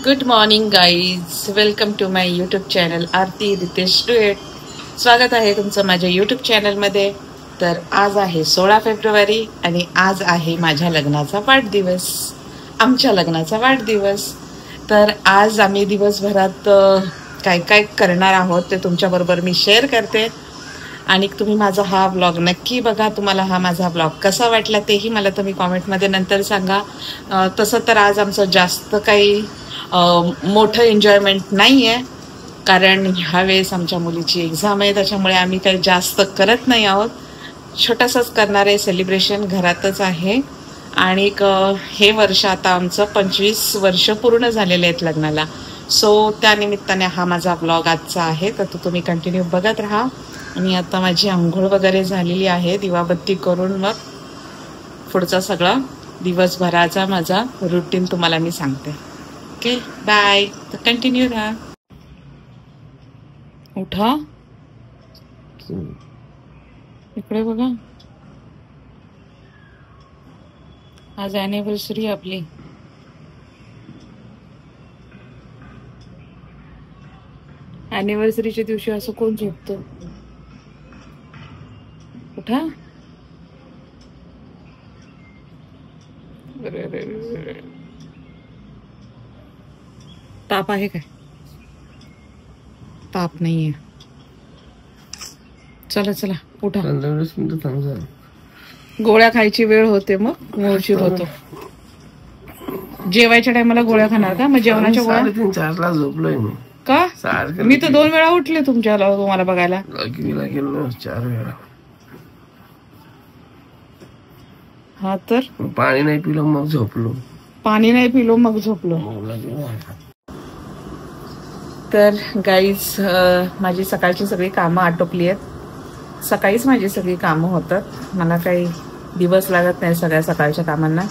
Good morning guys, welcome to my YouTube channel Aarti Ritesh duet. स्वागत आहे तुमचं माझ्या यूट्यूब चॅनलमध्ये. तर आज आहे 16 फेब्रुवारी आणि आज आहे माझ्या लग्नाचा वाढदिवस, आमच्या लग्नाचा वाढदिवस. तर आज आम्ही दिवसभरात काय काय करणार आहोत ते तुमच्याबरोबर मी शेअर करते आणि तुम्ही माझा हा व्लॉग नक्की बघा. तुम्हाला हा माझा व्लॉग कसा वाटला तेही मला तुम्ही कॉमेंटमध्ये नंतर सांगा. तसं तर आज आमचं जास्त काही मोठं एन्जॉयमेंट नाही आहे, कारण ह्यावेळेस आमच्या मुलीची एक्झाम आहे, त्याच्यामुळे आम्ही काही जास्त करत नाही आहोत. छोटासाच करणार आहे सेलिब्रेशन, घरातच आहे. आणि हे वर्ष आता आमचं 25 वर्ष पूर्ण झालेले आहेत लग्नाला. सो त्यानिमित्ताने हा माझा व्लॉग आजचा आहे, तर तो तुम्ही कंटिन्यू बघत राहा. आणि आता माझी आंघोळ वगैरे झालेली आहे, दिवाबत्ती करून मग पुढचा सगळा दिवसभराचा माझा रुटीन तुम्हाला मी सांगते. Okay, bye. तर कंटिन्यू राहा. उठा, इकडे बघा. आज ॲनिव्हर्सरी आपली. ॲनिव्हर्सरीच्या दिवशी असं कोण झोपतं? उठा. ताप आहे काय? ताप नाहीये. चला चला उठा. 15 मिनिटं थांबा. गोळ्या खायची वेळ होते, मग उशीर होतो. जेवायच्या टायमाला गोळ्या खाणार का? मग जेवणाच्या गोळ्या 3-4ला झोपलोय मी. का? मी तर 2 वेळा उठले तुम्हाला बघायला. 4 वेळा. हा, तर पाणी नाही पिलं मग झोपलो. पाणी नाही पिलो मग झोपलो. तर गाईज, माझी सकाळची सगळी कामं आटोपली आहेत. सकाळीच माझी सगळी कामं होतात, मला काही दिवस लागत नाही सगळ्या सकाळच्या कामांना.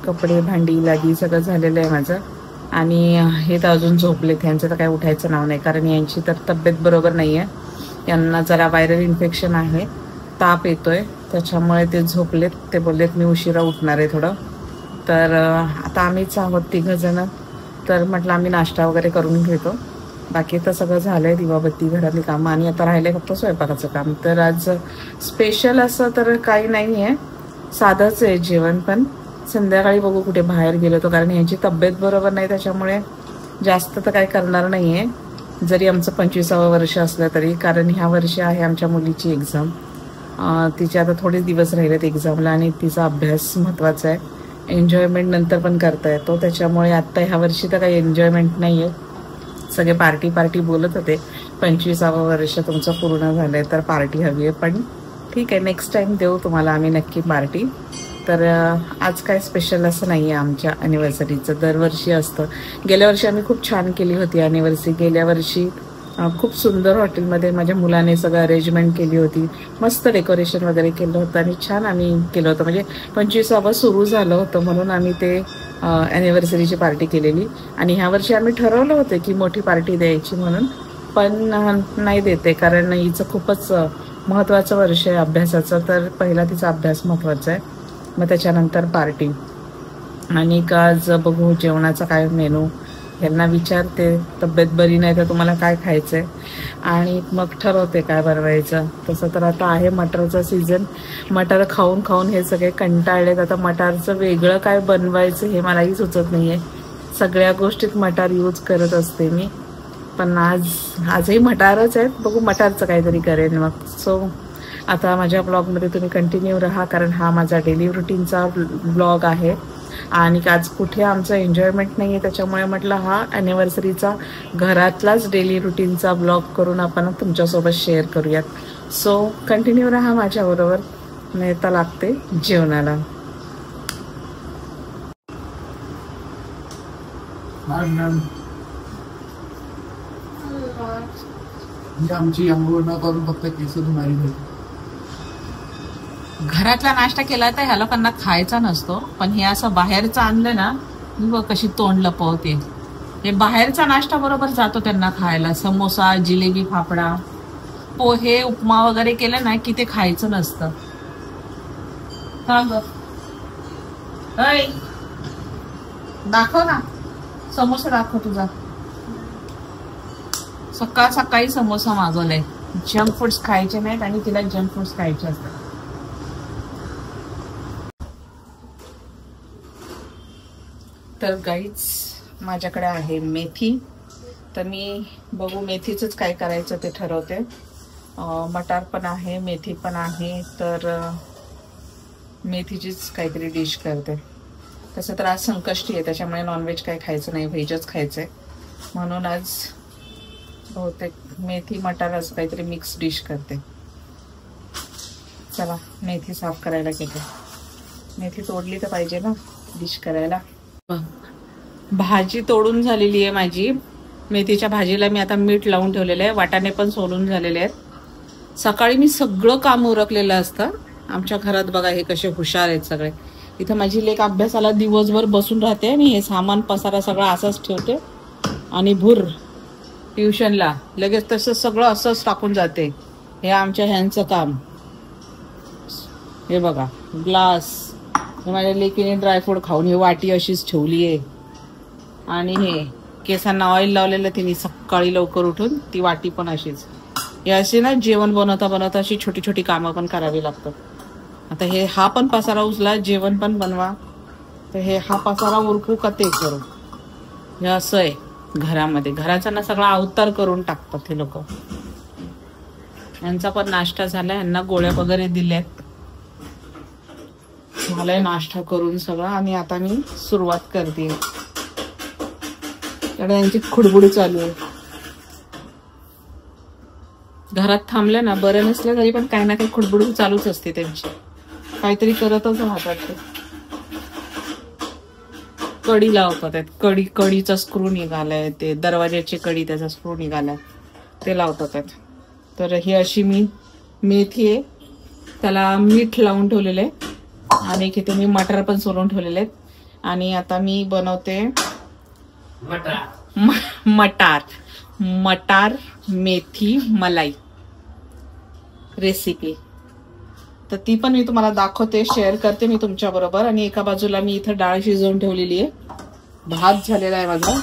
कपडे, भांडी, लादी सगळं झालेलं आहे माझं. आणि हे तर अजून झोपलेत, यांचं तर काही उठायचं नाव नाही, कारण यांची तर तब्येत बरोबर नाही आहे. यांना जरा व्हायरल इन्फेक्शन आहे, ताप येतोय, त्याच्यामुळे ते झोपलेत. ते बोललेत मी उशिरा उठणार आहे थोडं. तर आता आम्हीच आहोत 3 जण. तर म्हटलं आम्ही नाश्ता वगैरे करून घेतो. बाकी तर सगळं झालंय, दिवाबत्ती, घरातली कामं, आणि आता राहिले फक्त स्वयंपाकाचं काम. तर आज स्पेशल असं तर काही नाही आहे, साधंच आहे जेवण. पण संध्याकाळी बघू कुठे बाहेर गेलो तो, कारण यांची तब्येत बरोबर नाही, त्याच्यामुळे जास्त तर काही करणार नाही आहे, जरी आमचं 25वं वर्ष असलं तरी. कारण ह्या वर्षी आहे आमच्या मुलीची एक्झाम. तिचे आता थोडे दिवस राहिलेत एक्झामला, आणि तिचा अभ्यास महत्त्वाचा आहे. एन्जॉयमेंट नंतर पण करता येतो, त्याच्यामुळे आत्ता ह्या वर्षी तर काही एन्जॉयमेंट नाही आहे. सगळे पार्टी बोलत होते, 25वं वर्ष तुमचं पूर्ण झालं आहे तर पार्टी हवी आहे. पण ठीक आहे, नेक्स्ट टाईम देऊ तुम्हाला आम्ही नक्की पार्टी. तर आज काय स्पेशल असं नाही आहे आमच्या ॲनिव्हर्सरीचं. दरवर्षी असतं. गेल्या वर्षी आम्ही खूप छान केली होती ॲनिव्हर्सरी. गेल्या वर्षी खूप सुंदर हॉटेलमध्ये माझ्या मुलाने सगळं अरेंजमेंट केली होती, मस्त डेकोरेशन वगैरे केलं होतं आणि छान आम्ही केलं होतं. म्हणजे 25वं सुरू झालं होतं म्हणून आम्ही ते ॲनिव्हर्सरीची पार्टी केलेली. आणि ह्या वर्षी आम्ही ठरवलं होतं की मोठी पार्टी द्यायची म्हणून, पण नाही देते, कारण हिचं खूपच महत्त्वाचं वर्ष आहे अभ्यासाचं. तर पहिला तिचा अभ्यास महत्त्वाचा आहे, मग त्याच्यानंतर पार्टी. आणि आज बघू जेवणाचा काय मेनू, यांना विचारते, तब्येत बरी नाही तर तुम्हाला काय खायचंय, आणि मग ठरवते काय बनवायचं. तसं तर आता आहे मटारचा सीझन. मटार खाऊन खाऊन हे सगळे कंटाळलेत. आता मटारचं वेगळं काय बनवायचं हे मलाही सुचत नाही आहे. सगळ्या गोष्टीत मटार यूज करत असते मी, पण आजही मटारच आहेत. बघू मटारचं काहीतरी करेन मग. सो आता माझ्या ब्लॉगमध्ये तुम्ही कंटिन्यू राहा, कारण हा माझा डेली रुटीनचा ब्लॉग आहे. आणि आज कुठे आमचं एन्जॉयमेंट नाही आहे, त्याच्यामुळे म्हटलं हा ॲनिव्हर्सरीचा घरातलाच डेली रुटीनचा ब्लॉग करून आपण तुमच्यासोबत शेअर करूयात. सो कंटिन्यू राहा माझ्याबरोबर. मी आता लागते जेवणाला. आमची आंघोळ न करून फक्त केस धुणारी. घरातला नाश्ता केला तर ह्याला पण खायचा नसतो, पण हे असं बाहेरचं आणलं ना, मी बघ कशी तोंड लपवते. हे बाहेरचा नाश्ता बरोबर जातो त्यांना खायला. समोसा, जिलेबी, फाफडा, पोहे, उपमा वगैरे केलं ना की ते खायचं नसतं. दाखव ना. समोसा दाखव तुझा. सकाळ सकाळी समोसा मागवलाय. जंक फूड्स खायचे नाहीत आणि तिला जंक फूड्स खायचे असतात. तर गाईज माझ्याकडे आहे मेथी. तर मी बघू मेथीचंच काय करायचं ते ठरवते. मटार पण आहे, मेथी पण आहे. तर मेथीचीच काहीतरी डिश करते. तसं तर आज संकष्टी आहे, त्याच्यामुळे नॉनव्हेज काही खायचं नाही, व्हेजच खायचं आहे. म्हणून आज बहुतेक मेथी मटार असं काहीतरी मिक्स डिश करते. चला मेथी साफ करायला घेते. मेथी तोडली तर पाहिजे ना डिश करायला. भाजी तोडून झालेली आहे माझी. मेथीच्या भाजीला मी आता मीठ लावून ठेवलेलं आहे. वाटाणे पण सोलून झालेले आहेत. सकाळी मी सगळं काम उरकलेलं असतं. आमच्या घरात बघा हे कसे हुशार आहेत सगळे. इथं माझी लेक अभ्यासाला दिवसभर बसून राहते. मी हे सामान पसारा सगळं असंच ठेवते आणि भूर ट्युशनला लगेच तसं सगळं असंच टाकून जाते. हे आमच्या ह्यांचं काम. हे बघा ग्लास, माझ्या लेकीने ड्रायफ्रूट खाऊन ही वाटी अशीच ठेवली आहे. आणि हे केसांना ऑइल लावलेलं तिने सकाळी लवकर उठून, ती वाटी पण अशीच. हे असे ना जेवण बनवता बनवता अशी छोटी छोटी कामं पण करावी लागतात. आता हे हा पण पसारा उचला, जेवण पण बनवा. तर हे हा पसारा उरकू का ते करू, हे असं आहे घरामध्ये. घराचा ना सगळा अवतार करून टाकतात हे लोक. यांचा पण नाश्ता झालाय, यांना गोळ्या वगैरे दिल्यात. झालाय नाश्ता करून सगळं. आणि आता मी सुरुवात करते. यांची खुडबुड चालू आहे. घरात थांबल्या ना बरं नसलं तरी पण काही ना काही खुडबुड चालूच असते त्यांची. काहीतरी करतच राहतात ते. कडी लावतात. कडीचा स्क्रू निघालाय, ते दरवाज्याची कडी त्याचा स्क्रू निघालाय, ते लावतात. तर ही अशी मी मेथी आहे, त्याला मीठ लावून ठेवलेलं आहे. आणि इथे मी मटार पण सोलून ठेवलेले आहेत. आणि आता मी बनवते मटार मेथी मलाई रेसिपी. तर ती पण मी तुम्हाला दाखवते, शेअर करते मी तुमच्या बरोबर. आणि एका बाजूला मी इथं डाळ शिजवून ठेवलेली आहे. भात झालेला आहे माझा.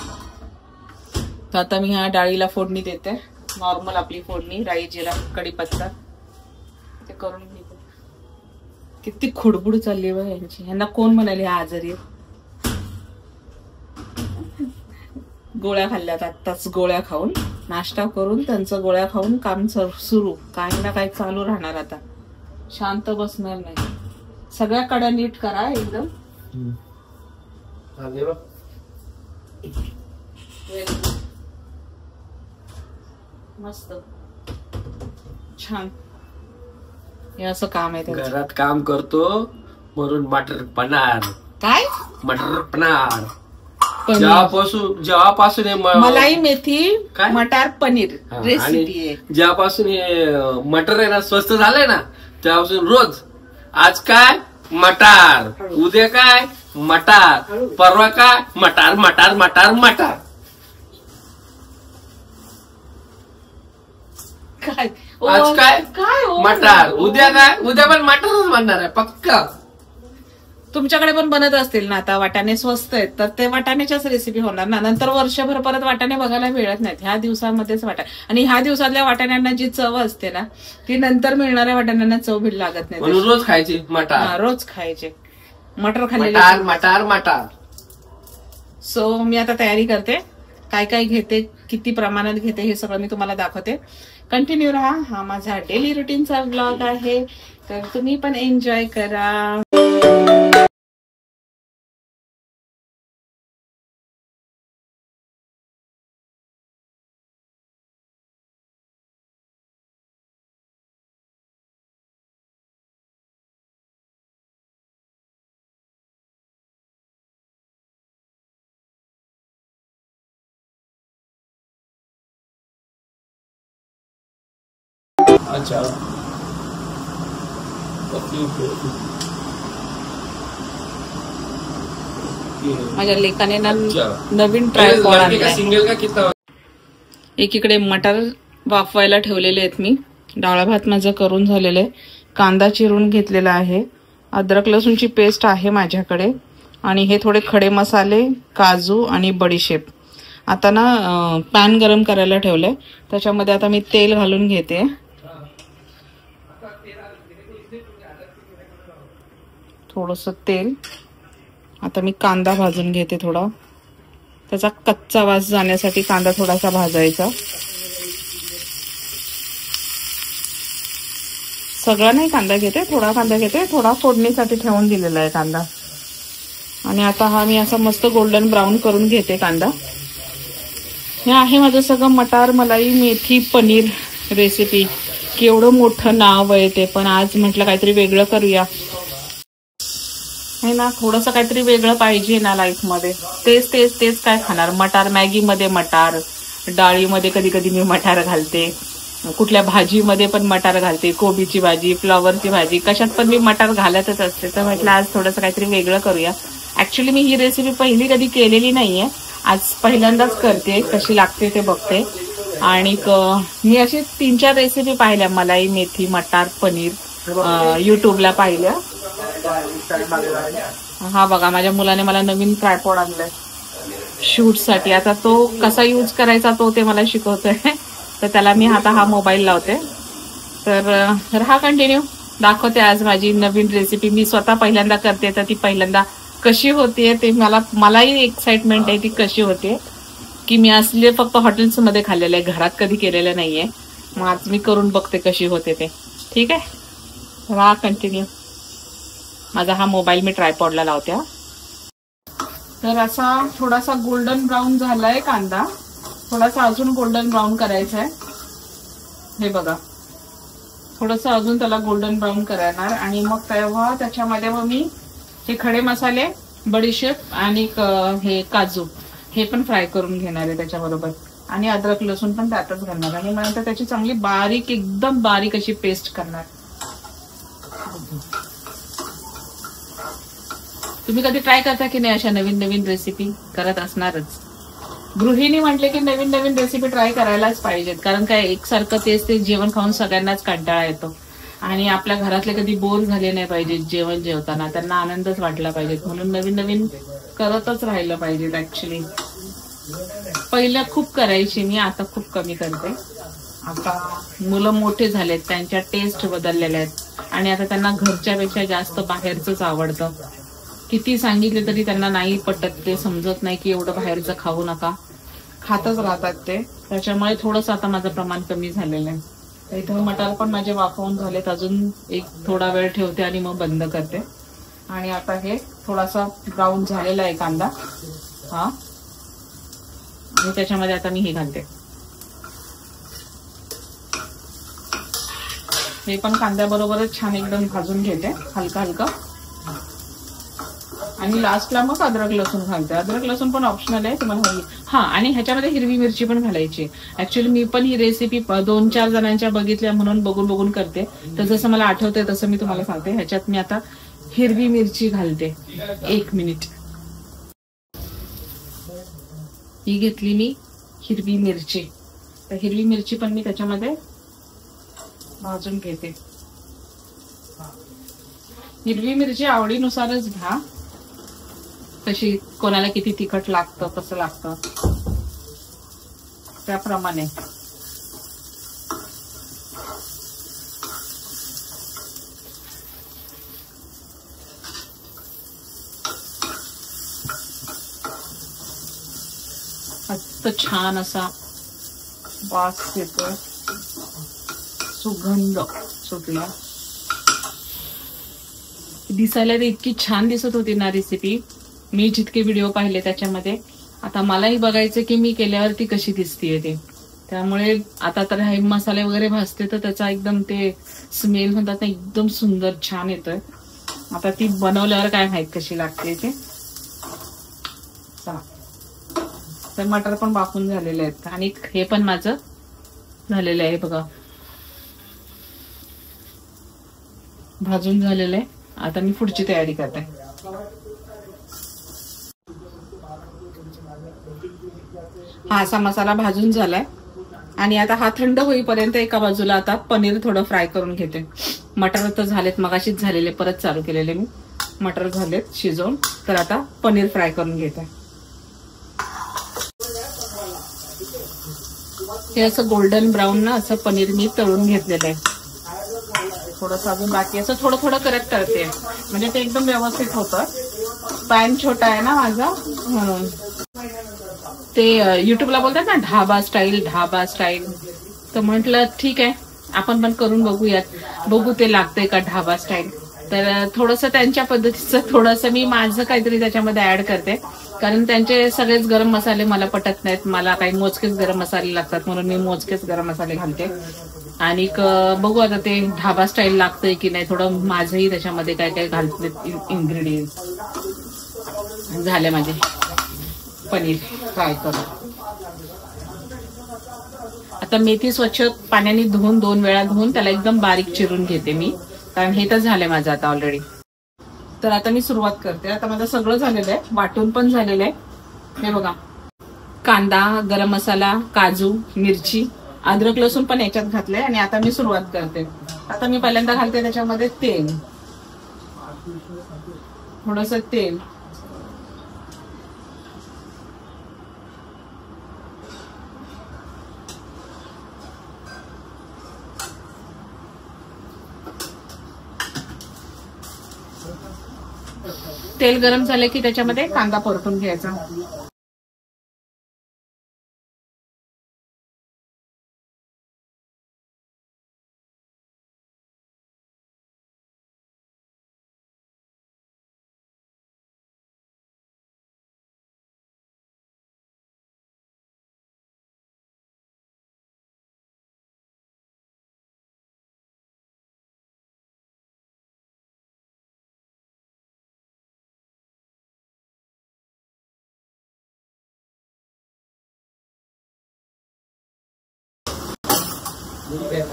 तर आता मी ह्या डाळीला फोडणी देते. नॉर्मल आपली फोडणी, राई जिरा कढीपत्ता ते करून घेते. किती खुडबुड चालली बघ यांची. यांना कोण म्हणाले आजारी आहे. गोळ्या खाल्ल्यात आत्ताच. गोळ्या खाऊन नाश्ता करून त्यांचं गोळ्या खाऊन काम सुरू. काही ना काही चालू राहणार. आता शांत बसणार नाही. सगळ्या कड्या नीट करा एकदम. मस्त छान. हे असं काम आहे. घरात काम करतो म्हणून मटर पनार. काय मटर पनार जेव्हापासून मलाई मेथी मटार पनीर रेसिपी आहे. जेव्हापासून हे मटर आहे ना स्वस्त झालंय ना, तेव्हापासून रोज आज काय मटार, उद्या काय मटार, परवा काय मटार मटार मटार मटार. काय आज काय मटार, उद्या काय, उद्या पण मटारच बनणार आहे पक्का. तुमच्याकडे पण बनत असतील ना आता. वाटाणे स्वस्त आहेत तर ते वाटाण्याच्याच रेसिपी होणार ना. नंतर वर्षभर परत वाटाणे बघायला मिळत नाहीत. ह्या दिवसामध्येच वाटाणे. आणि ह्या दिवसातल्या वाटाण्यांना जी चव असते ना, ती नंतर मिळणाऱ्या वाटाण्यांना चव भी लागत नाही. रोज खायची मटार, रोज खायचे मटर खाल्लेले मटार मटार. सो मी आता तयारी करते. काय काय घेते, किती प्रमाणात घेते, हे सगळं मी तुम्हाला दाखवते. कंटिन्यू राहा. हा माझा डेली रुटीनचा ब्लॉग आहे, तर तुम्ही पण एन्जॉय करा. अच्छा माझ्या लेकाने नवीन ट्रायपॉड आणलाय. एकीकडे मटार वाफवायला ठेवलेले आहेत मी. डाळ भात माझं करून झालेलं आहे. कांदा चिरून घेतलेला आहे. अद्रक लसूणची पेस्ट आहे माझ्याकडे. आणि हे थोडे खडे मसाले, काजू आणि बडीशेप. आता ना पॅन गरम करायला ठेवलंय, त्याच्यामध्ये आता मी तेल घालून घेते. थोडंसं तेल. आता मी कांदा भाजून घेते थोडा, त्याचा कच्चा वास जाण्यासाठी कांदा थोडासा भाजायचा. सगळा नाही कांदा घेते, थोडा कांदा घेते, थोडा फोडणीसाठी ठेवून दिलेला आहे कांदा. आणि आता हा मी असा मस्त गोल्डन ब्राऊन करून घेते कांदा. हे आहे माझं सगळं मटार मलाई मेथी पनीर रेसिपी. केवढं मोठं नाव आहे ते, पण आज म्हटलं काहीतरी वेगळं करूया है ना. थोडंसं काहीतरी वेगळं पाहिजे ना लाईफ मध्ये. तेच तेच तेच काय खाणार. मटार मॅगी मध्ये मटार, डाळीमध्ये कधी कधी मी मटार घालते, कुठल्या भाजीमध्ये पण मटार घालते, कोबीची भाजी, फ्लॉवरची भाजी, कशात पण मी मटार घालतच असते. तर म्हटलं आज थोडंसं काहीतरी वेगळं करूया. ऍक्च्युली मी ही रेसिपी पहिली कधी केलेली नाहीये, आज पहिल्यांदाच करते. कशी लागते ते बघते. आणि मी अशी 3-4 रेसिपी पाहिल्या मलाई मेथी मटार पनीर युट्यूबला पाहिल्या. हा बघा, माझ्या मुलाने मला नवीन ट्रायपॉड आणलाय शूट साठी. आता तो कसा यूज करायचा तो ते मला शिकवतोय. तर त्याला मी आता हा मोबाईल लावते. तर हा कंटिन्यू दाखवते आज माझी नवीन रेसिपी. मी स्वतः पहिल्यांदा करते, तर ती पहिल्यांदा कशी होते ते मलाही एक्साइटमेंट आहे ती कशी होते. की मी असले फक्त हॉटेल्स मध्ये खाल्लेलं आहे, घरात कधी केलेलं नाहीये. मग आज मी करून बघते कशी होते ते. ठीक आहे, हा कंटिन्यू. माझा हा मोबाईल मी ट्रायपॉडला लावते. तर असा थोडासा गोल्डन ब्राऊन झालाय कांदा, थोडासा अजून गोल्डन ब्राऊन करायचा आहे. हे बघा, थोडंसं अजून त्याला गोल्डन ब्राऊन करणार. आणि मग तेव्हा त्याच्यामध्ये मग मी हे खडे मसाले, बडीशेप आणि हे काजू हे पण फ्राय करून घेणार आहे त्याच्याबरोबर. आणि अद्रक लसूण पण त्यातच घालणार. आणि नंतर त्याची चांगली बारीक एकदम बारीक अशी पेस्ट करणार. तुम्ही कधी ट्राय करता की नाही अशा नवीन नवीन रेसिपी? करत असणारच. गृहिणी म्हटले की नवीन नवीन रेसिपी ट्राय करायलाच पाहिजेत. कारण काय एकसारखं तेच ते जेवण खाऊन सगळ्यांनाच कंटाळा येतो. आणि आपल्या घरातले कधी बोर झाले नाही पाहिजे जेवण जेवताना, त्यांना आनंदच वाटला पाहिजे. म्हणून नवीन नवीन करतच राहिलं पाहिजे. ऍक्च्युली पहिलं खूप करायची मी, आता खूप कमी करते. आता मुलं मोठे झालेत, त्यांच्या टेस्ट बदललेल्या आहेत. आणि आता त्यांना घरच्यापेक्षा जास्त बाहेरचंच आवडतं. किती सांगितले तरी त्यांना नाही पटत. ते समजत नाही की एवढं बाहेरचं खाऊ नका, खातच राहतात ते. त्याच्यामुळे थोडंसं आता माझं प्रमाण कमी झालेलं आहे. इथं मटार पण माझे वाफवून झालेत. अजून एक थोडा वेळ ठेवते आणि मग बंद करते. आणि आता हे थोडासा ब्राऊन झालेला आहे कांदा हा. आणि त्याच्यामध्ये आता मी हे घालते. हे पण कांद्याबरोबरच छान एकदम भाजून घेते हलका हलका. आणि लास्टला मग अद्रक लसूण घालते. अद्रक लसूण पण ऑप्शनल आहे तुम्हाला हवी. हा, आणि ह्याच्यामध्ये हिरवी मिरची पण घालायची. ऍक्च्युली मी पण ही रेसिपी 2-4 जणांच्या बघितल्या म्हणून बघून करते. तर जसं मला आठवतंय तसं मी तुम्हाला सांगते. ह्याच्यात मी आता हिरवी मिरची घालते. 1 मिनिट. ही घेतली मी हिरवी मिरची. तर हिरवी मिरची पण मी त्याच्यामध्ये भाजून घेते. हिरवी मिरची आवडीनुसारच घ्या, तशी कोणाला किती तिखट लागतं कसं लागतं त्याप्रमाणे. मस्त छान असा वास येतो, सुगंध सुटला. दिसायला तर इतकी छान दिसत होती ना रेसिपी. मी जितके व्हिडिओ पाहिले त्याच्यामध्ये आता मलाही बघायचं की मी केल्यावरती कशी दिसतीये ते. त्यामुळे आता तर हे मसाले वगैरे भाजते तर त्याचा एकदम ते स्मेल म्हणतात ना एकदम सुंदर छान येतोय. आता ती बनवल्यावर काय माहित कशी लागते ते. तर मटर पण वाफून झालेले आहेत आणि हे पण माझं झालेलं आहे बघा, भाजून झालेलं आहे. आता मी पुढची तयारी करते. हा असा मसाला भाजून झालाय आणि आता हा थंड होईपर्यंत एका बाजूला आता पनीर थोडं फ्राय करून घेते. मटर तर झालेत, मगाशीच झालेले, परत चालू केलेले मी. मटर झालेत शिजवून. तर आता पनीर फ्राय करून घेते. हे असं गोल्डन ब्राऊन ना असं पनीर मी तळून घेतलेलं आहे. थोडंसं अजून बाकी असं थोडं थोडं करते म्हणजे ते एकदम व्यवस्थित होतं. पॅन छोटा आहे ना माझा म्हणून. ते युट्यूबला बोलतात ना ढाबा स्टाईल. तर म्हटलं ठीक आहे आपण पण करून बघूयात. बघू ते लागतंय का ढाबा स्टाईल. तर थोडंसं त्यांच्या पद्धतीचं थोडंसं मी माझं काहीतरी त्याच्यामध्ये ऍड करते. कारण त्यांचे सगळेच गरम मसाले मला पटत नाहीत. मला काही मोजकेच गरम मसाले लागतात म्हणून मी मोजकेच गरम मसाले घालते. आणि बघू आता ते ढाबा स्टाईल लागतंय की नाही. थोडं माझंही त्याच्यामध्ये काय काय घालते इन्ग्रेडियंट्स. झाले माझे पनीर फ्राय करून. आता मेथी स्वच्छ पाण्याने धुवून 2 वेळा धुवून त्याला एकदम बारीक चिरून घेते मी. कारण हे तर झालंय माझं आता ऑलरेडी. तर आता मी सुरुवात करते. आता माझं सगळं झालेलं आहे. वाटून पण झालेलं आहे. हे बघा कांदा, गरम मसाला, काजू, मिरची, अद्रक लसूण पण याच्यात घातलंय. आणि आता मी सुरुवात करते. आता मी पहिल्यांदा घालते त्याच्यामध्ये तेल. थोडंसं तेल. तेल गरम झाले की त्याच्यामध्ये कांदा परतून घ्यायचा.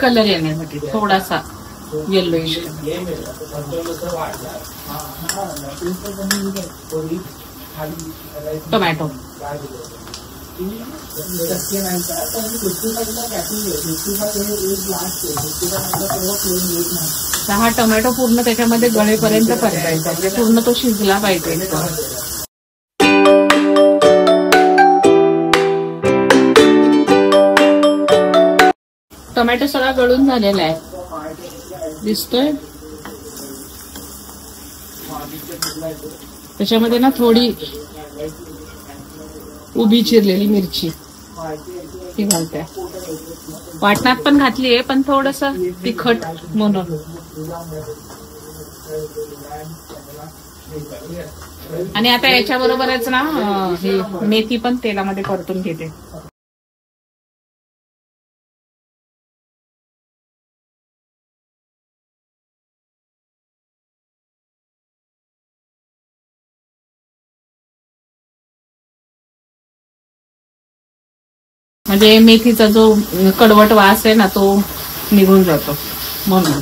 कलर येण्यासाठी थोडासा येल्लोइश. टोमॅटो. हा टोमॅटो पूर्ण त्याच्यामध्ये गळेपर्यंत परतायचा म्हणजे पूर्ण तो शिजला पाहिजे. टोमॅटो सगळा गळून झालेला आहे दिसतोय. त्याच्यामध्ये ना थोडी उभी चिरलेली मिरची ती घालते. वाटणात पण घातली आहे पण थोडस तिखट म्हणून. आणि आता याच्याबरोबरच ना ही मेथी पण तेलामध्ये परतून घेते. म्हणजे मेथीचा जो कडवट वास आहे ना तो निघून जातो म्हणून.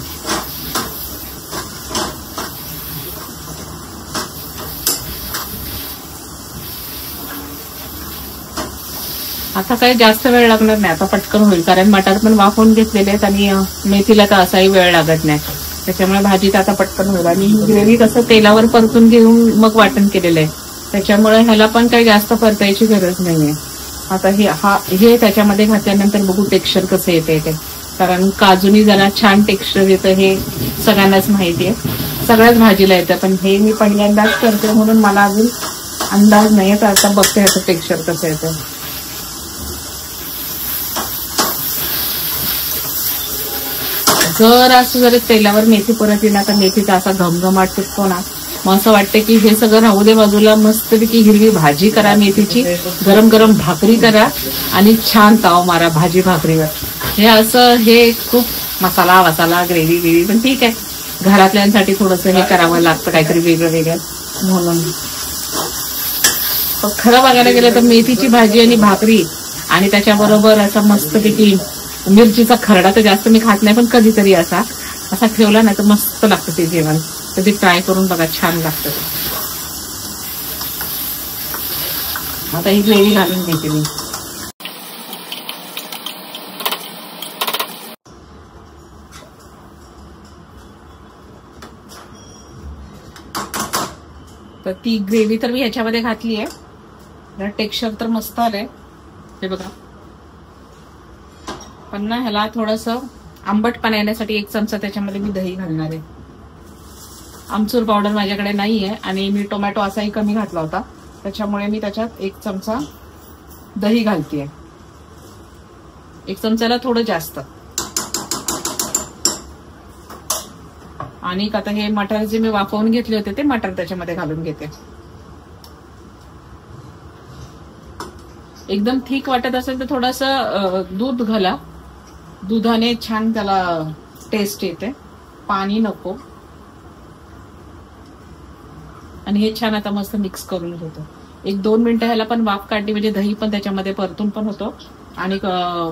आता काही जास्त वेळ लागणार नाही. आता पटकन होईल कारण मटार पण वाफवून घेतलेले आहेत आणि मेथीला तर असाही वेळ लागत नाही. त्याच्यामुळे भाजीत आता पटकन होईल. आणि ही ग्रेव्ही कसं तेलावर परतून घेऊन मग वाटण केलेलं आहे त्याच्यामुळे ह्याला पण काही जास्त परतायची गरज नाहीये. आता हे त्याच्यामध्ये घातल्यानंतर बघू टेक्स्चर कसं येते ते. कारण काजूनी जरा छान टेक्स्चर येतं हे सगळ्यांनाच माहिती आहे. सगळ्याच भाजीला येतं पण हे मी पहिल्यांदाच करते म्हणून मला अजून अंदाज नाही. तर आता बघते ह्याचं टेक्स्चर कसं येतं. जर असं जर तेलावर मेथी परत येणार तर मेथीचा असा घमघमाट सुटतो ना. मग असं वाटतं की हे सगळं राहू दे बाजूला. मस्तपैकी हिरवी भाजी करा मेथीची. गरम गरम भाकरी करा आणि छान ताव मारा भाजी भाकरीवर. हे असं हे खूप मसाला ग्रेव्ही पण ठीक आहे. घरातल्यांसाठी थोडंसं हे करावं लागतं काहीतरी वेगळं म्हणून. खरं बघायला गेलं तर मेथीची भाजी आणि भाकरी आणि त्याच्याबरोबर असा मस्तपैकी मिरचीचा खरडा तर जास्त मी खात नाही पण कधीतरी असा ठेवला ना तर मस्त लागतं ते जेवण. कधी ट्राय करून बघा छान लागतं. आता ही ग्रेव्ही घालून घेते मी. तर ती ग्रेव्ही तर मी ह्याच्यामध्ये घातली आहे. टेक्स्चर तर मस्त आलंय हे बघा. पण ना ह्याला थोडंसं आंबटपणा येण्यासाठी 1 चमचा त्याच्यामध्ये मी दही घालणार आहे. आमचूर पावडर माझ्याकडे नाहीये आणि मी टोमॅटो असाही कमी घातला होता, त्याच्यामुळे मी त्याच्यात 1 चमचा दही घालतेय. 1 चमच्याला थोडं जास्त. आणि आता हे मटार जे मी वाफवून घेतले होते ते मटार त्याच्यामध्ये घालून घेते. एकदम थिक वाटत असेल तर थोडंसं दूध घाला. दुधाने छान त्याला टेस्ट येते, पाणी नको. आणि हे छान आता मस्त मिक्स करून घेतो. 1-2 मिनिटं ह्याला पण वाफ काढली म्हणजे दही पण त्याच्यामध्ये परतून पण होतो आणि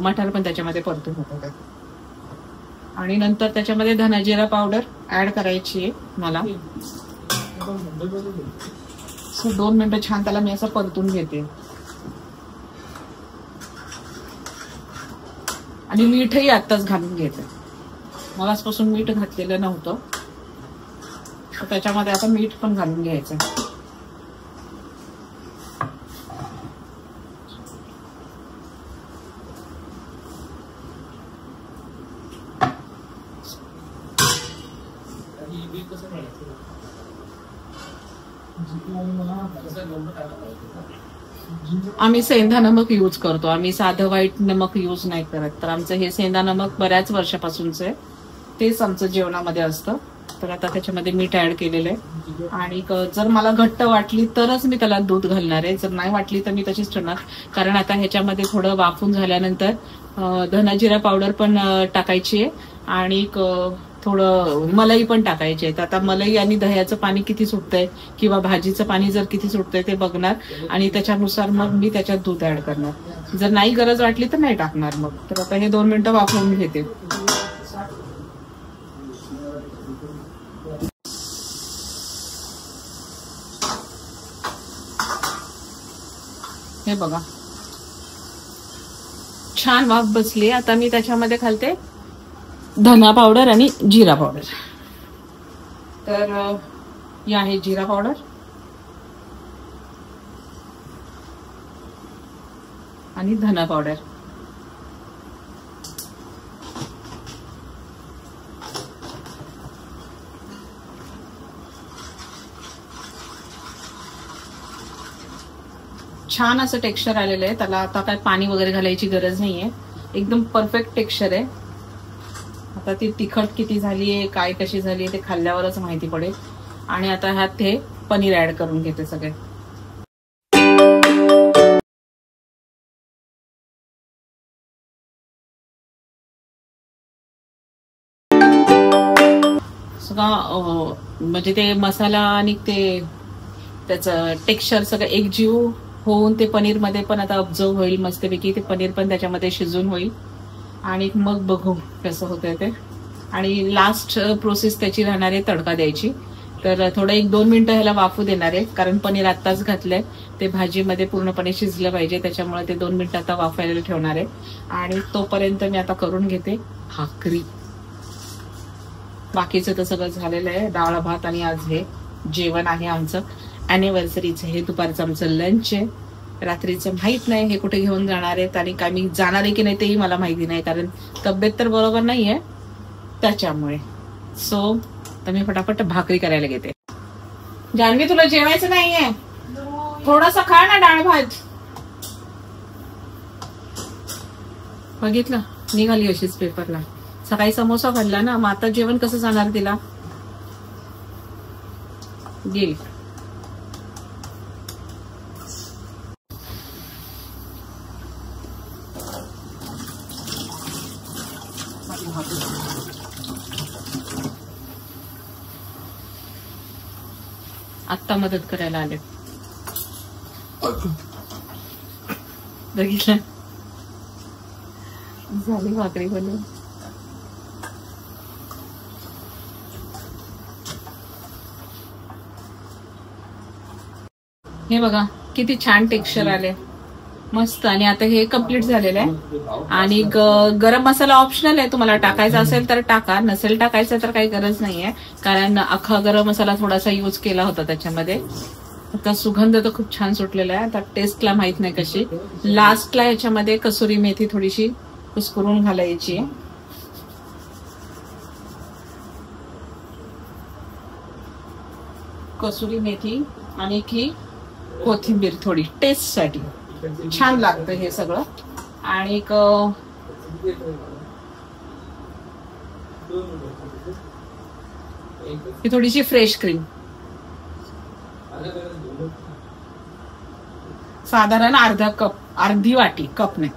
मटार पण त्याच्यामध्ये परतून होतो. आणि नंतर त्याच्यामध्ये धना जिरा पावडर ऍड करायची आहे मला. 2 मिनिटं छान त्याला मी असं परतून घेते. आणि मीठही आत्ताच घालून घेते. मगाचपासून मीठ घातलेलं नव्हतं, तर त्याच्यामध्ये आता मीठ पण घालून घ्यायचं. आम्ही सेंधा नमक यूज करतो, आम्ही साधं व्हाईट नमक यूज नाही करत. तर आमचं हे सेंधा नमक बऱ्याच वर्षापासूनच आहे, तेच आमचं जेवणामध्ये असतं. तर आता त्याच्यामध्ये मीठ ऍड केलेलं आहे. आणि जर मला घट्ट वाटली तरच मी त्याला दूध घालणार आहे, जर नाही वाटली तर मी तशीच ठेवणार. कारण आता ह्याच्यामध्ये थोडं वाफून झाल्यानंतर धना जिरा पावडर पण टाकायची आहे आणि थोडं मलाई पण टाकायची आहे. तर आता मलाई आणि दह्याचं पाणी किती सुटतंय किंवा भाजीचं पाणी जर किती सुटतंय ते बघणार आणि त्याच्यानुसार मग मी त्याच्यात दूध ऍड करणार. जर नाही गरज वाटली तर नाही टाकणार मग. तर आता हे 2 मिनिटं वाफवून घेते. हे बघा छान वाफ बसली. आता मी त्याच्यामध्ये घालते धना पावडर आणि जिरा पावडर. तर ही आहे जिरा पावडर आणि धना पावडर. छान असं टेक्स्चर आलेलं आहे. त्याला आता काय पाणी वगैरे घालायची गरज नाहीये, एकदम परफेक्ट टेक्स्चर आहे. आता ती तिखट किती झालीये काय कशी झालीये ते खाल्ल्यावरच माहिती पडेल. आणि आता ह्यात हे पनीर ऍड करून घेते सगळे. सगळं म्हणजे ते मसाला आणि ते त्याचं टेक्स्चर सगळं एकजीव होऊन ते पनीर मध्ये पण आता ऑब्झर्व होईल मस्तपैकी. ते पनीर पण त्याच्यामध्ये शिजून होईल आणि मग बघू कसं होतंय ते. आणि लास्ट प्रोसेस त्याची राहणार आहे तडका द्यायची. तर थोडं 1-2 मिनिटं ह्याला वाफू देणार आहे, कारण पनीर आत्ताच घातलंय, ते भाजीमध्ये पूर्णपणे शिजलं पाहिजे, त्याच्यामुळे ते 2 मिनिटं आता वाफायला ठेवणार आहे. आणि तोपर्यंत मी आता करून घेते भाकरी. बाकीचं तर सगळं झालेलं आहे, डाळ भात. आणि आज हे जेवण आहे आमचं अॅनिव्हर्सरीचं. हे दुपारचं आमचं लंच आहे. रात्रीचं माहित नाही हे कुठे घेऊन जाणार आहेत आणि काय मी जाणार आहे की नाही तेही मला माहिती नाही, कारण तब्येत तर बरोबर नाहीये त्याच्यामुळे. सो तर मी फटाफट भाकरी करायला घेते. जान्हवी तुला जेवायचं नाहीये, थोडासा खा ना डाळ भात. बघितलं निघाली अशीच पेपरला. सकाळी समोसा खाल्ला ना, मग आता जेवण कसं जाणार तिला. गेली. आत्ता मदत करायला आले. बघितलं झाली भाकरी बनवून. हे बघा किती छान टेक्स्चर आले, मस्त. आणि आता हे कम्प्लीट झालेलं आहे. आणि गरम मसाला ऑप्शनल आहे, तुम्हाला टाकायचा असेल तर टाका, नसेल टाकायचं तर काही गरज नाहीये, कारण अख्खा गरम मसाला थोडासा यूज केला होता त्याच्यामध्ये. आता सुगंध तर खूप छान सुटलेला आहे. आता टेस्टला माहित नाही कशी. लास्टला याच्यामध्ये कसुरी मेथी थोडीशी कुस्करून घालायची. कसुरी मेथी आणि की कोथिंबीर थोडी टेस्ट साठी छान लागतं हे सगळं. आणि ही थोडीशी फ्रेश क्रीम, साधारण अर्धा कप, अर्धी वाटी, कप नाही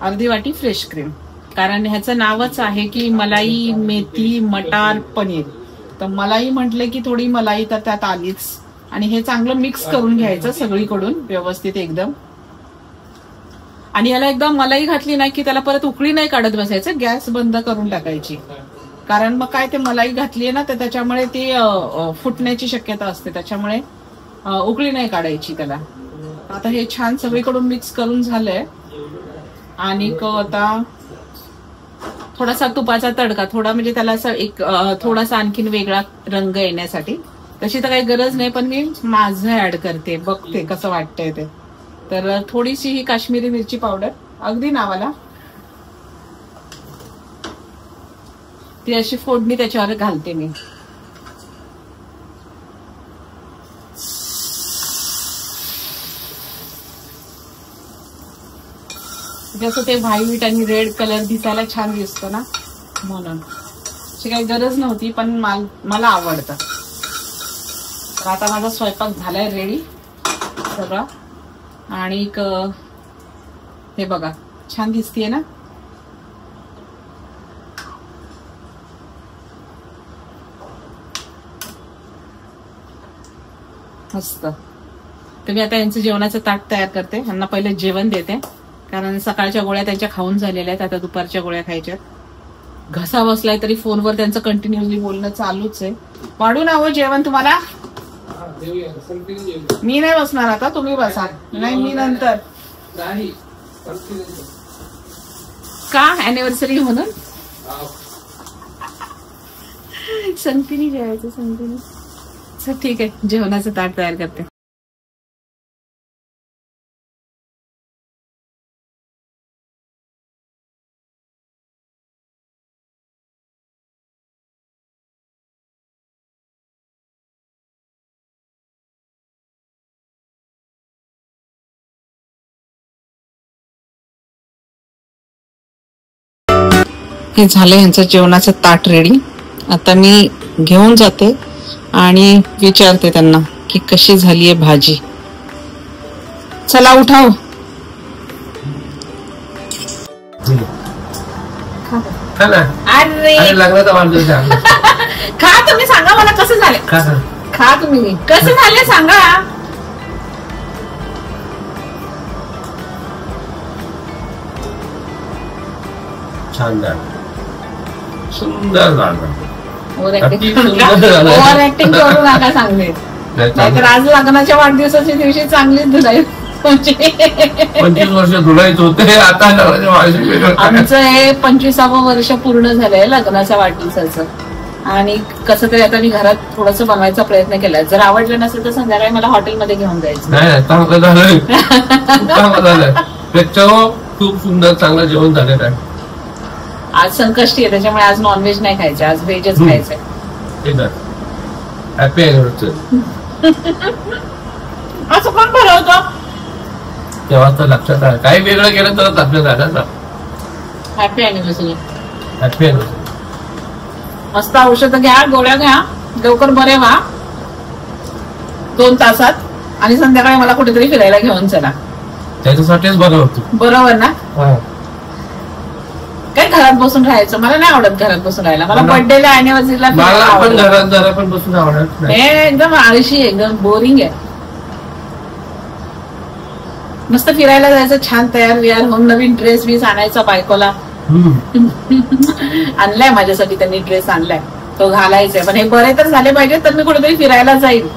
अर्धी वाटी फ्रेश क्रीम. कारण ह्याचं नावच आहे की मलाई मेथी मटार पनीर. तर मलाई म्हटले की थोडी मलाई तर त्यात आलीच. आणि हे चांगलं मिक्स करून घ्यायचं सगळीकडून व्यवस्थित एकदम. आणि याला एकदम मलाई घातली नाही की त्याला परत उकळी नाही काढत बसायचं, गॅस बंद करून टाकायची. कारण मग काय ते मलाई घातली आहे ना तर त्याच्यामुळे ती फुटण्याची शक्यता असते, त्याच्यामुळे उकळी नाही काढायची त्याला. आता हे छान सगळीकडून मिक्स करून झालंय. आणि आता थोडासा तुपाचा तडका, थोडा म्हणजे त्याला असं एक थोडासा आणखीन वेगळा रंग येण्यासाठी. तशी तर काही गरज नाही, पण मी माझं ऍड करते, बघते कसं वाटतंय ते. तर थोडीशी ही काश्मीरी मिरची पावडर, अगदी नावाला, ती अशी फोडणी त्याच्यावर घालते मी. जसं ते व्हाईट आणि रेड कलर दिसायला छान दिसतो ना, म्हणून अशी काही गरज नव्हती, पण मला आवडतं. तर आता माझा स्वयंपाक झालाय रेडी सगळा. आणि हे बघा छान दिसतीये ना. मस्त. तर मी आता यांचं जेवणाचं ताट तयार करते. यांना पहिले जेवण देते, कारण सकाळच्या गोळ्या त्यांच्या खाऊन झालेल्या आहेत. आता दुपारच्या गोळ्या खायच्यात. घसा बसलाय तरी फोनवर त्यांचं कंटिन्युअसली बोलणं चालूच आहे. वाढून हवं जेवण तुम्हाला? मी नाही बसणार आता, तुम्ही बसा. नाही मी नंतर. का अॅनिव्हर्सरी म्हणून संगतीने जेवायचं, संगतीने. ठीक आहे, जेवणाचं ताट तयार करते. हे झालं यांचं जेवणाचं ताट रेडी. आता मी घेऊन जाते आणि विचारते त्यांना की कशी झालीये भाजी. चला उठाव. अरे लग्नाचा वाढदिवस खा तुम्ही, सांगा मला कसं झालं. खा तुम्ही, कसं झालं सांगा. छान झालं, सुंदर झालं. ओव्हर ऍक्टिंग करू नका सांगले. नाहीतर आज लग्नाच्या वाढदिवसाच्या दिवशी चांगलीच धुलाई. 25 वर्ष धुलायच होते, आता आमचं हे 25वं वर्ष पूर्ण झालंय लग्नाच्या वाढदिवसाचं. आणि कसं तरी आता मी घरात थोडस बनवायचा प्रयत्न केलाय. जर आवडलं नसेल तर संध्याकाळी मला हॉटेलमध्ये घेऊन जायचं. नाही चांगलं झालंय, चांगलं झालंय. खूप सुंदर चांगलं जेवण झालेलं आहे. आज संकष्टी आहे त्याच्यामुळे आज नॉनव्हेज नाही खायचं, आज व्हेजच खायचंय. Happy anniversary. असं कोण भरवतं तेव्हा तर लक्षात आहे. काही वेगळं केलं तरच आपल्याला झालं. Happy anniversary. Happy anniversary. मस्त औषधं घ्या, गोळ्या घ्या, लवकर बरे व्हा 2 तासात. आणि संध्याकाळी मला कुठेतरी फिरायला घेऊन चला. त्याच्यासाठीच बरं होतं. बरोबर ना. काय घरात बसून राहायचं मला नाही आवडत. घरात बसून राहायला मला बर्थडेला अॅनिव्हर्सरीला घरात पण बसून आवडत नाही. एकदम आळशी, एकदम बोरिंग आहे. मस्त फिरायला जायचं, छान तयार वियार होऊन, नवीन ड्रेस बीस आणायचा बायकोला. आणलाय माझ्यासाठी त्यांनी ड्रेस आणलाय, तो घालायचाय. पण हे बरे तर झाले पाहिजे तर मी कुठेतरी फिरायला जाईल.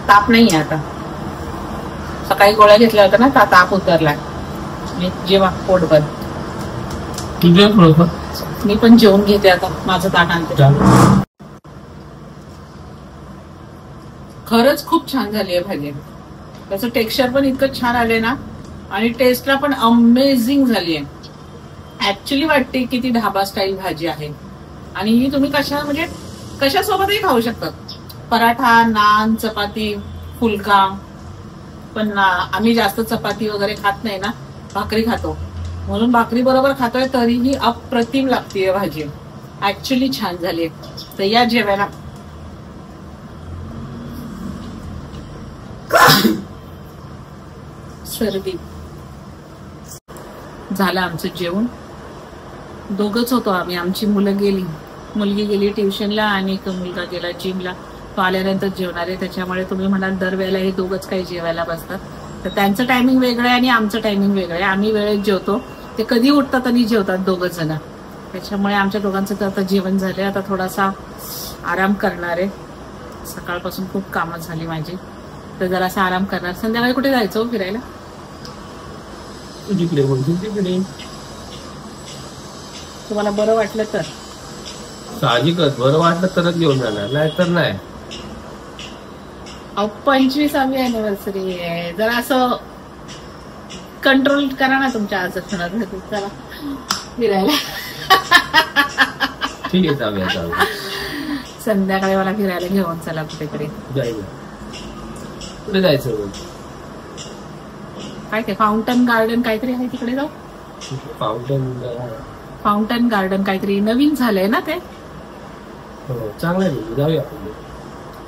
ताप नाहीये आता. सकाळी गोळ्या घेतल्या होत्या ना, ताप उतरलाय. जेव्हा पोटभर. मी पण जेवून घेते आता, माझं ताट आणते. खरंच खूप छान झाली आहे भाजी. त्याचं टेक्स्चर पण इतकं छान आले ना आणि टेस्टला पण अमेझिंग झाली आहे. ऍक्च्युली वाटते की ती ढाबा स्टाईल भाजी आहे आणि ही तुम्ही म्हणजे कशासोबतही खाऊ शकता. पराठा, नान, चपाती, फुलका. पण आम्ही जास्त चपाती वगैरे खात नाही ना, भाकरी खातो, म्हणून भाकरी बरोबर खातोय. तरीही अप्रतिम लागतीये भाजी. ऍक्च्युली छान झाली. तर या जेवायला. सर्दी झालं आमचं जेवण. दोघच होतो आम्ही. आमची मुलगी गेली ट्युशनला आणि मुलगा गेला जिमला. तो आल्यानंतर जेवणार आहे. त्याच्यामुळे तुम्ही म्हणाल दरवेळेला हे दोघच काही जेवायला बसतात. तर त्यांचं टायमिंग वेगळं आहे आणि आमचं टायमिंग वेगळं आहे. आम्ही वेळेत जेवतो, ते कधी उठतात आणि जेवतात दोघच जण. त्याच्यामुळे आमच्या दोघांचं तर आता जेवण झालंय. आता थोडासा आराम करणार आहे. सकाळपासून खूप कामं झाली माझी, तर जरासा आराम करणार. संध्याकाळी कुठे जायचं फिरायला? तुम्हाला बरं वाटलं तर? साहजिकच बरं वाटलं तरच घेऊन जाणार, नाही तर नाही. 25वी अॅनिव्हर्सरी आहे, जरा असं कंट्रोल करा ना तुमच्या आजोबांना. चला फिरायला. ठीक आहे, जाऊया. संध्याकाळी मला फिरायला घेऊन चला कुठेतरी. कुठे जायचं? काय ते फाउंटन गार्डन काहीतरी आहे, तिकडे जाऊ. फाउंटन गार्डन काहीतरी नवीन झालंय ना ते. चांगलं आहे, जाऊया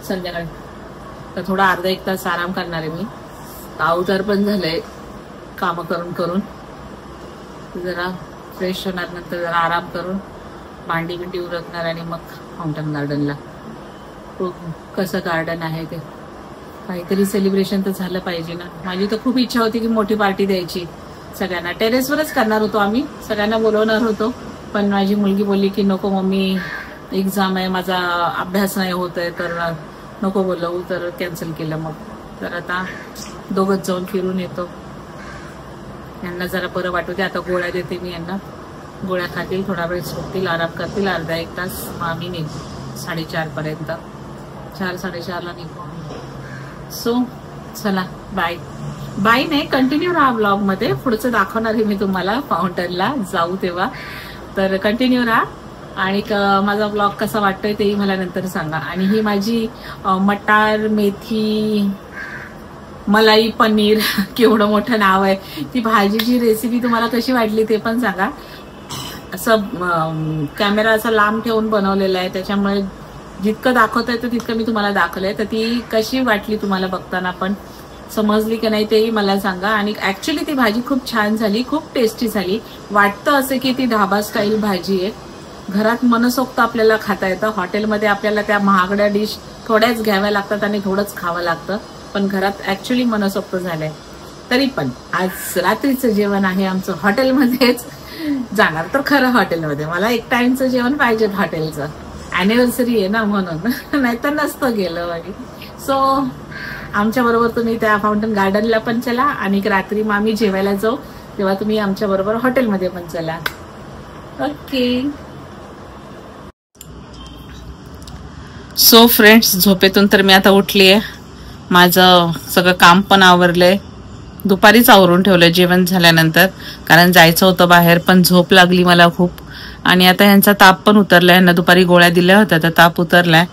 संध्याकाळी. तर थोडा अर्धा एक तास आराम करणार आहे मी. अवतार पण झालंय काम करून करून. जरा फ्रेश होणार, नंतर जरा आराम करून भांडी बिंडी उरकणार आणि मग फाउंटन गार्डनला. कसं गार्डन आहे ते, काहीतरी सेलिब्रेशन तर झालं पाहिजे ना. माझी तर खूप इच्छा होती की मोठी पार्टी द्यायची सगळ्यांना. टेरेसवरच करणार होतो आम्ही, सगळ्यांना बोलवणार होतो. पण माझी मुलगी बोलली की नको मम्मी, एक्झाम आहे, माझा अभ्यास नाही होत आहे, तर नको बोलवू. तर कॅन्सल केलं मग. तर आता दोघंच जाऊन फिरून येतो. यांना जरा बरं वाटू दे. आता गोळ्या देते मी यांना, गोळ्या खातील, थोडा वेळ झोपतील, आराम करतील, अर्धा एक तास. मग आम्ही निघू 4:30 पर्यंत, 4-4:30ला निघू. सो चला, बाय. बाय नाही, कंटिन्यू राहा ब्लॉग मध्ये. पुढचं दाखवणार आहे मी तुम्हाला फाउंटनला जाऊ तेव्हा. तर कंटिन्यू राहा आणि माझा ब्लॉग कसा वाटतोय तेही मला नंतर सांगा. आणि ही माझी मटार मेथी मलाई पनीर केवढं मोठं नाव आहे, ती भाजीची रेसिपी तुम्हाला कशी वाटली ते पण सांगा. असं कॅमेरा असा लांब ठेवून बनवलेला आहे, त्याच्यामुळे जितकं दाखवता येतं तितकं मी तुम्हाला दाखवलंय. तर ती कशी वाटली तुम्हाला बघताना, पण समजली की नाही तेही मला सांगा. आणि ऍक्च्युली ती भाजी खूप छान झाली, खूप टेस्टी झाली. वाटतं असं की ती ढाबा स्टाईल भाजी आहे. घरात मनसोक्त आपल्याला खाता येतं. हॉटेलमध्ये आपल्याला त्या महागड्या डिश थोड्याच घ्याव्या लागतात आणि थोडंच खावं लागतं, पण घरात ऍक्च्युली मनसोक्त झालंय. तरी पण आज रात्रीचं जेवण आहे आमचं हॉटेलमध्येच. जाणार तर खरं हॉटेलमध्ये. मला एक टाइमचं जेवण पाहिजे हॉटेलचं. अॅनिव्हर्सरी आहे ना म्हणून, नाहीतर नसतं गेलं माझी. सो आमच्या बरोबर तुम्ही त्या फाउंटन गार्डनला पण चला आणि रात्री मग आम्ही जेवायला जाऊ तेव्हा तुम्ही आमच्या बरोबर हॉटेलमध्ये पण चला. ओके. सो फ्रेंड्स, झोपेतून तर मी आता उठली आहे. माझं सगळं काम पण आवरलंय. दुपारीच आवरून ठेवलं जेवण झाल्यानंतर, कारण जायचं होतं बाहेर. पण झोप लागली मला खूप. आणि आता यांचा ताप पण उतरलाय. यांना दुपारी गोळ्या दिल्या होत्या तर ताप उतरलाय.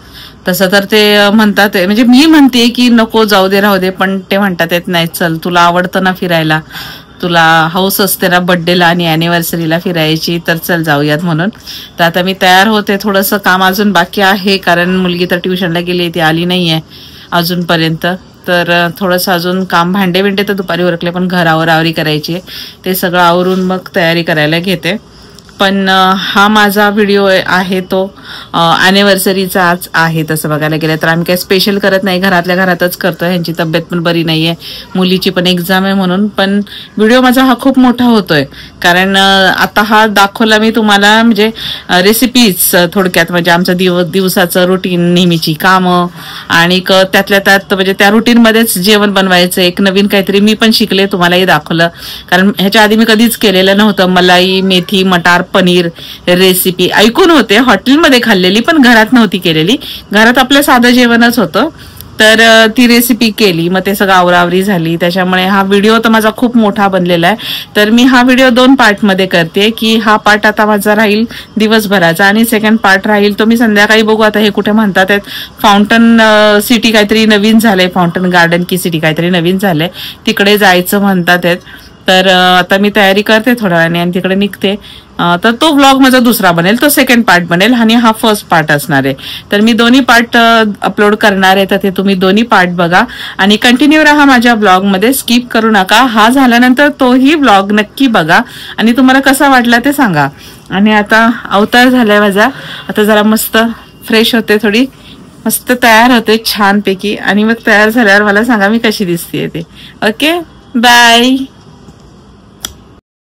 तसं तर ते म्हणतात, म्हणजे मी म्हणते की नको जाऊ दे, राहू दे, पण ते म्हणतात येत नाही, चल तुला आवडतं ना फिरायला, तुला हौस असते ना बर्थडेला आणि अॅनिव्हर्सरीला फिरायची, तर चल जाऊयात म्हणून. तर आता मी तयार होते. थोडंसं काम अजून बाकी आहे, कारण मुलगी तर ट्युशनला गेली, ती आली नाहीये अजूनपर्यंत. तर थोडंसं अजून काम, भांडे बिंडे तर दुपारी उरकले, पण घरावर आवरी करायची. ते सगळं आवरून मग तयारी करायला घेते. पण हा माझा व्हिडिओ आहे तो अॅनिव्हर्सरीचाच आहे. तसं बघायला गेलं तर आम्ही काही स्पेशल करत नाही, घरातल्या घरातच करतो. ह्यांची तब्येत पण बरी नाहीये, मुलीची पण एक्झाम आहे म्हणून. पण व्हिडिओ माझा हा खूप मोठा होतोय, कारण आता हा दाखवला मी तुम्हाला, म्हणजे रेसिपीज थोडक्यात, म्हणजे आमचं दिवसाचं रुटीन, नेहमीची कामं, आणि त्यातल्या त्यात म्हणजे त्या रुटीनमध्येच जेवण बनवायचं. एक नवीन काहीतरी मी पण शिकले, तुम्हालाही दाखवलं, कारण ह्याच्या आधी मी कधीच केलेलं नव्हतं. मलाई, मेथी, मटार पनीर रेसिपी ऐकून होते, हॉटेलमध्ये खाल्लेली पण घरात नव्हती केलेली. घरात आपलं साधं जेवणच होतं. तर ती रेसिपी केली, मग ते सगळं आवरावरी झाली. त्याच्यामुळे हा व्हिडिओ तर माझा खूप मोठा बनलेला आहे. तर मी हा व्हिडिओ 2 पार्टमध्ये करते, की हा पार्ट आता माझा राहील दिवसभराचा आणि सेकंड पार्ट राहील तो मी संध्याकाळी बघू. आता हे कुठे म्हणतात फाउंटन सिटी काहीतरी नवीन झालंय, फाउंटन गार्डन की सिटी काहीतरी नवीन झालंय, तिकडे जायचं म्हणतात आहेत. तर आता मी तयारी करते थोड्या वेळाने आणि तिकडे निघते. तर तो व्लॉग माझा दुसरा बनेल, तो सेकंड पार्ट बनेल आणि हा फर्स्ट पार्ट असणार आहे. तर मी दोन्ही पार्ट अपलोड करणार आहे, तर ते तुम्ही दोन्ही पार्ट बघा आणि कंटिन्यू राहा माझ्या ब्लॉगमध्ये, स्किप करू नका. हा झाल्यानंतर तोही व्लॉग नक्की बघा आणि तुम्हाला कसा वाटला ते सांगा. आणि आता अवतार झालाय माझा, आता जरा मस्त फ्रेश होते, थोडी मस्त तयार होते छानपैकी आणि मग तयार झाल्यावर मला सांगा मी कशी दिसतेय ते. Okay, bye.